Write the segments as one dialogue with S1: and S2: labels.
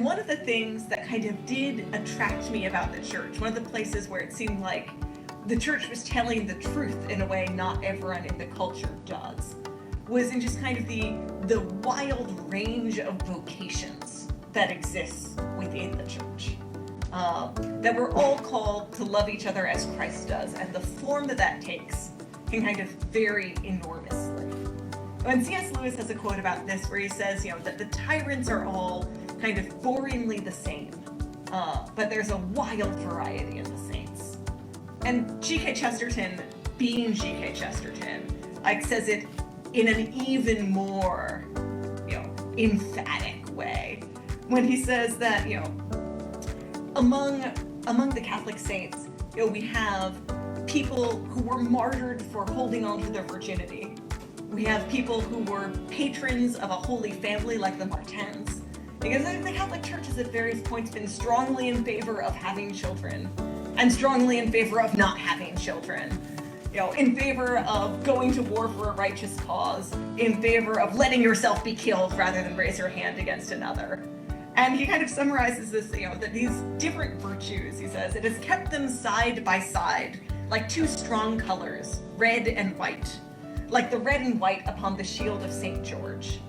S1: one of the things that kind of did attract me about the church, one of the places where it seemed like the church was telling the truth in a way not everyone in the culture does, was in just kind of the wild range of vocations that exists within the church. That we're all called to love each other as Christ does, and the form that takes can kind of vary enormously. And C.S. Lewis has a quote about this where he says, that the tyrants are all kind of boringly the same, but there's a wild variety in the saints. And G.K. Chesterton, being G.K. Chesterton, says it in an even more, emphatic way when he says that, among the Catholic saints, we have people who were martyred for holding on to their virginity. We have people who were patrons of a holy family like the Martins. Because the Catholic Church has at various points been strongly in favor of having children and strongly in favor of not having children. In favor of going to war for a righteous cause, in favor of letting yourself be killed rather than raise your hand against another. And he kind of summarizes this, that these different virtues, he says, it has kept them side by side, like two strong colors, red and white, like the red and white upon the shield of St. George.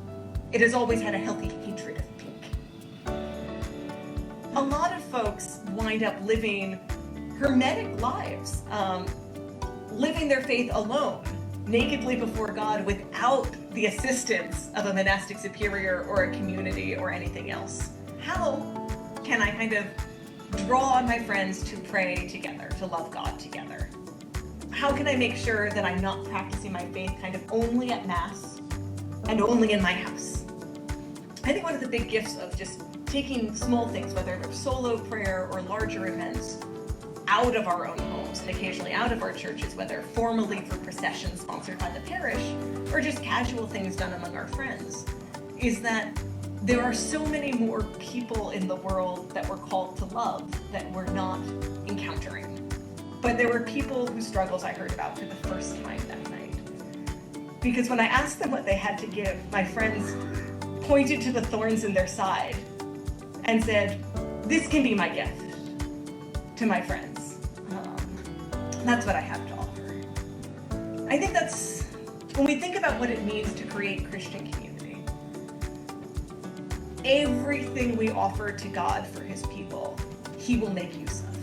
S1: It has always had a healthy hatred of pink. A lot of folks wind up living hermetic lives, living their faith alone, nakedly before God, without the assistance of a monastic superior or a community or anything else. How can I kind of draw on my friends to pray together, to love God together? How can I make sure that I'm not practicing my faith kind of only at Mass and only in my house? I think one of the big gifts of just taking small things, whether they're solo prayer or larger events, out of our own homes and occasionally out of our churches, whether formally for processions sponsored by the parish or just casual things done among our friends, is that there are so many more people in the world that we're called to love that we're not encountering. But there were people whose struggles I heard about for the first time that night. Because when I asked them what they had to give, my friends pointed to the thorns in their side and said, "This can be my gift to my friends." That's what I have to offer. I think that's, when we think about what it means to create Christian community, everything we offer to God for his people, he will make use of.